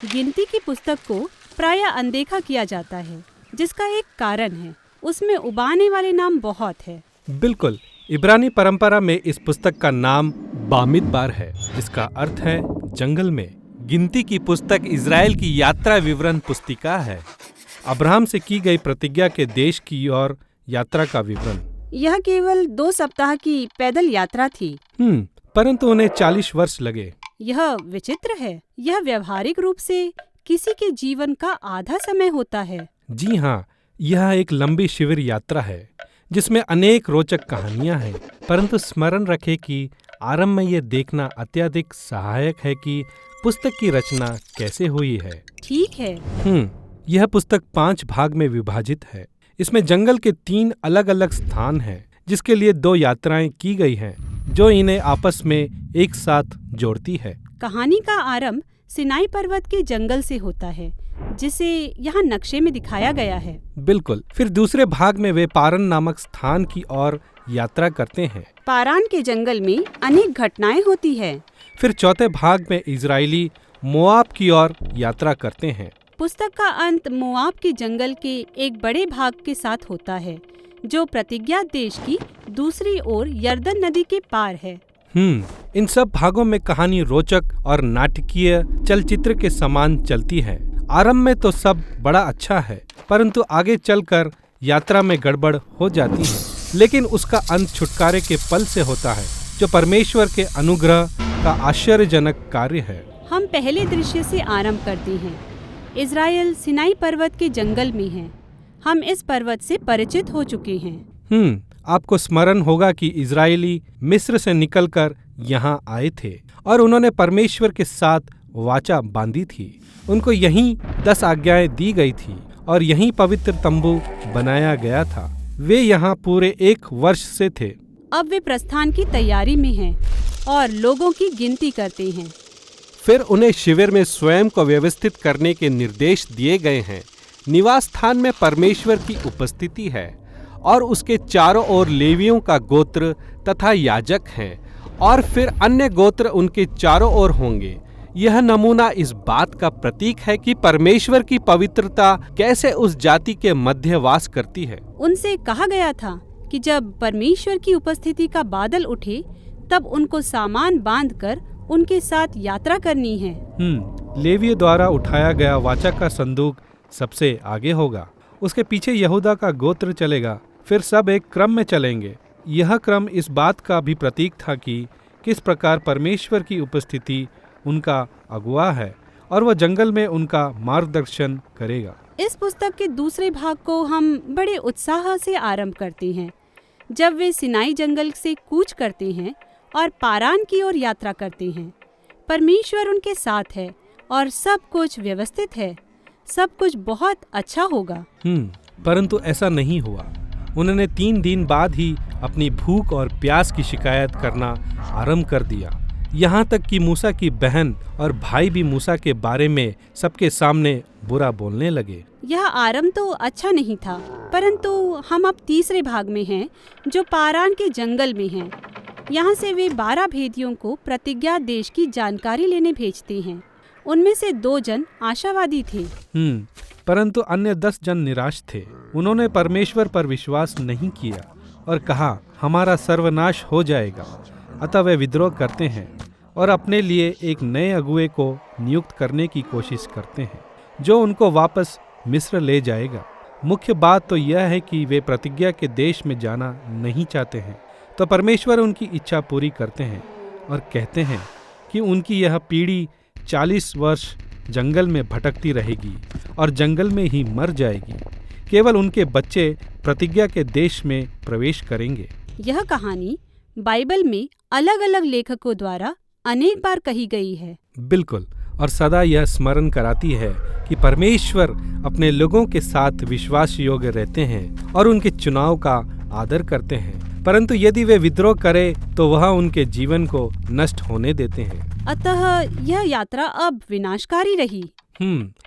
गिनती की पुस्तक को प्रायः अनदेखा किया जाता है, जिसका एक कारण है, उसमें उबाने वाले नाम बहुत है। बिल्कुल, इब्रानी परंपरा में इस पुस्तक का नाम बामिदबार है, जिसका अर्थ है जंगल में। गिनती की पुस्तक इजराइल की यात्रा विवरण पुस्तिका है, अब्राहम से की गई प्रतिज्ञा के देश की ओर यात्रा का विवरण। यह केवल 2 सप्ताह की पैदल यात्रा थी। परंतु उन्हें 40 वर्ष लगे। यह विचित्र है। यह व्यवहारिक रूप से किसी के जीवन का आधा समय होता है। जी हाँ, यह एक लंबी शिविर यात्रा है जिसमें अनेक रोचक कहानियां हैं। परंतु स्मरण रखें कि आरंभ में ये देखना अत्यधिक सहायक है कि पुस्तक की रचना कैसे हुई है। ठीक है। यह पुस्तक 5 भाग में विभाजित है। इसमें जंगल के 3 अलग अलग स्थान हैं, जिसके लिए 2 यात्राएं की गई हैं, जो इन्हें आपस में एक साथ जोड़ती है। कहानी का आरंभ सिनाई पर्वत के जंगल से होता है, जिसे यहाँ नक्शे में दिखाया गया है। बिल्कुल। फिर दूसरे भाग में वे पारन नामक स्थान की ओर यात्रा करते हैं। पारान के जंगल में अनेक घटनाएं होती है। फिर चौथे भाग में इजरायली मोआब की ओर यात्रा करते हैं। पुस्तक का अंत मोआब के जंगल के एक बड़े भाग के साथ होता है, जो प्रतिज्ञा देश की दूसरी ओर यर्दन नदी के पार है। इन सब भागों में कहानी रोचक और नाटकीय चलचित्र के समान चलती है। आरंभ में तो सब बड़ा अच्छा है, परंतु आगे चलकर यात्रा में गड़बड़ हो जाती है। लेकिन उसका अंत छुटकारे के पल से होता है, जो परमेश्वर के अनुग्रह का आश्चर्यजनक कार्य है। हम पहले दृश्य से आरंभ करते हैं। इजराइल सिनाई पर्वत के जंगल में है। हम इस पर्वत से परिचित हो चुके हैं। आपको स्मरण होगा कि इजरायली मिस्र से निकलकर यहाँ आए थे और उन्होंने परमेश्वर के साथ वाचा बांधी थी। उनको यहीं 10 आज्ञाएं दी गई थी और यहीं पवित्र तंबू बनाया गया था। वे यहाँ पूरे 1 वर्ष से थे। अब वे प्रस्थान की तैयारी में हैं और लोगों की गिनती करते हैं। फिर उन्हें शिविर में स्वयं को व्यवस्थित करने के निर्देश दिए गए हैं। निवास स्थान में परमेश्वर की उपस्थिति है और उसके चारों ओर लेवियों का गोत्र तथा याजक हैं, और फिर अन्य गोत्र उनके चारों ओर होंगे। यह नमूना इस बात का प्रतीक है कि परमेश्वर की पवित्रता कैसे उस जाति के मध्य वास करती है। उनसे कहा गया था कि जब परमेश्वर की उपस्थिति का बादल उठे, तब उनको सामान बांधकर उनके साथ यात्रा करनी है। लेवियों द्वारा उठाया गया वाचा का संदूक सबसे आगे होगा। उसके पीछे यहूदा का गोत्र चलेगा। फिर सब एक क्रम में चलेंगे। यह क्रम इस बात का भी प्रतीक था कि किस प्रकार परमेश्वर की उपस्थिति उनका अगुवा है और वह जंगल में उनका मार्गदर्शन करेगा। इस पुस्तक के दूसरे भाग को हम बड़े उत्साह से आरंभ करते हैं, जब वे सिनाई जंगल से कूच करते हैं और पारान की ओर यात्रा करते हैं। परमेश्वर उनके साथ है और सब कुछ व्यवस्थित है। सब कुछ बहुत अच्छा होगा। परंतु ऐसा नहीं हुआ। उन्होंने 3 दिन बाद ही अपनी भूख और प्यास की शिकायत करना आरंभ कर दिया। यहाँ तक कि मूसा की बहन और भाई भी मूसा के बारे में सबके सामने बुरा बोलने लगे। यह आरंभ तो अच्छा नहीं था, परंतु हम अब तीसरे भाग में हैं, जो पारान के जंगल में हैं। यहाँ से वे 12 भेदियों को प्रतिज्ञा देश की जानकारी लेने भेजते हैं। उनमें से 2 जन आशावादी थे, परंतु अन्य 10 जन निराश थे। उन्होंने परमेश्वर पर विश्वास नहीं किया और कहा, हमारा सर्वनाश हो जाएगा। अतः वे विद्रोह करते हैं और अपने लिए एक नए अगुए को नियुक्त करने की कोशिश करते हैं, जो उनको वापस मिस्र ले जाएगा। मुख्य बात तो यह है कि वे प्रतिज्ञा के देश में जाना नहीं चाहते हैं, तो परमेश्वर उनकी इच्छा पूरी करते हैं और कहते हैं कि उनकी यह पीढ़ी 40 वर्ष जंगल में भटकती रहेगी और जंगल में ही मर जाएगी। केवल उनके बच्चे प्रतिज्ञा के देश में प्रवेश करेंगे। यह कहानी बाइबल में अलग अलग लेखकों द्वारा अनेक बार कही गई है। बिल्कुल, और सदा यह स्मरण कराती है कि परमेश्वर अपने लोगों के साथ विश्वास योग्य रहते हैं और उनके चुनाव का आदर करते हैं। परंतु यदि वे विद्रोह करें तो वह उनके जीवन को नष्ट होने देते हैं। अतः यह यात्रा अब विनाशकारी रही।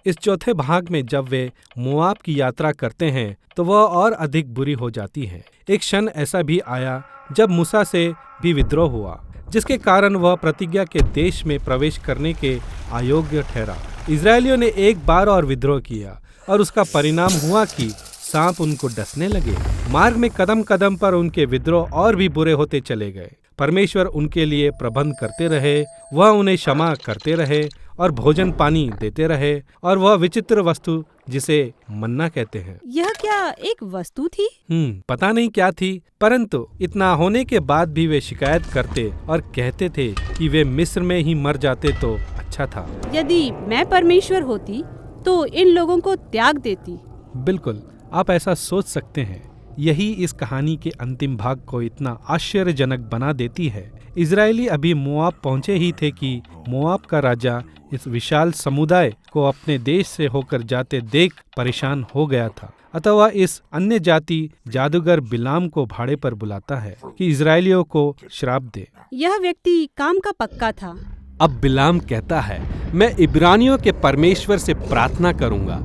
इस चौथे भाग में जब वे मोआब की यात्रा करते हैं तो वह और अधिक बुरी हो जाती है। एक क्षण ऐसा भी आया जब मूसा से भी विद्रोह हुआ। जिसके कारण वह प्रतिज्ञा के देश में प्रवेश करने के अयोग्य ठहरा। इजरायलियों ने एक बार और विद्रोह किया और उसका परिणाम हुआ कि सांप उनको डसने लगे। मार्ग में कदम कदम पर उनके विद्रोह और भी बुरे होते चले गए। परमेश्वर उनके लिए प्रबंध करते रहे, वह उन्हें क्षमा करते रहे और भोजन पानी देते रहे, और वह विचित्र वस्तु जिसे मन्ना कहते हैं। यह क्या एक वस्तु थी? पता नहीं क्या थी, परंतु इतना होने के बाद भी वे शिकायत करते और कहते थे कि वे मिस्र में ही मर जाते तो अच्छा था। यदि मैं परमेश्वर होती तो इन लोगों को त्याग देती। बिल्कुल, आप ऐसा सोच सकते हैं। यही इस कहानी के अंतिम भाग को इतना आश्चर्यजनक बना देती है। इजरायली अभी मोआब पहुंचे ही थे कि मोआब का राजा इस विशाल समुदाय को अपने देश से होकर जाते देख परेशान हो गया था। अतः वह इस अन्य जाति जादूगर बिलाम को भाड़े पर बुलाता है कि इजरायलियों को श्राप दे। यह व्यक्ति काम का पक्का था। अब बिलाम कहता है, मैं इब्रानियों के परमेश्वर से प्रार्थना करूंगा,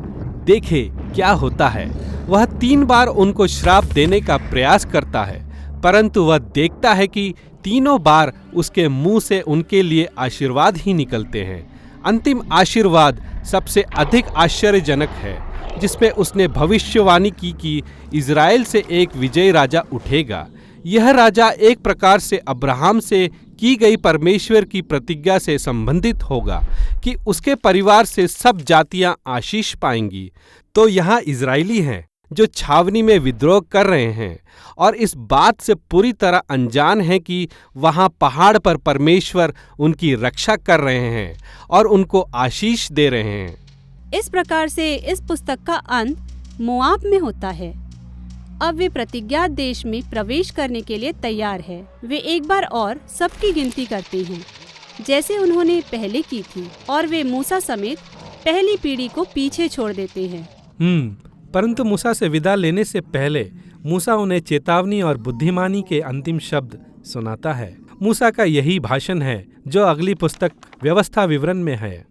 देखे क्या होता है। वह 3 बार उनको श्राप देने का प्रयास करता है, परंतु वह देखता है कि तीनों बार उसके मुंह से उनके लिए आशीर्वाद ही निकलते हैं। अंतिम आशीर्वाद सबसे अधिक आश्चर्यजनक है, जिसपे उसने भविष्यवाणी की कि इजराइल से एक विजयी राजा उठेगा। यह राजा एक प्रकार से अब्राहम से की गई परमेश्वर की प्रतिज्ञा से संबंधित होगा कि उसके परिवार से सब जातियां आशीष पाएंगी। तो यहाँ इजरायली हैं जो छावनी में विद्रोह कर रहे हैं और इस बात से पूरी तरह अनजान हैं कि वहाँ पहाड़ पर परमेश्वर उनकी रक्षा कर रहे हैं और उनको आशीष दे रहे हैं। इस प्रकार से इस पुस्तक का अंत मोआब में होता है। अब वे प्रतिज्ञात देश में प्रवेश करने के लिए तैयार है। वे एक बार और सबकी गिनती करते हैं जैसे उन्होंने पहले की थी, और वे मूसा समेत पहली पीढ़ी को पीछे छोड़ देते हैं। परंतु मूसा से विदा लेने से पहले मूसा उन्हें चेतावनी और बुद्धिमानी के अंतिम शब्द सुनाता है। मूसा का यही भाषण है जो अगली पुस्तक व्यवस्था विवरण में है।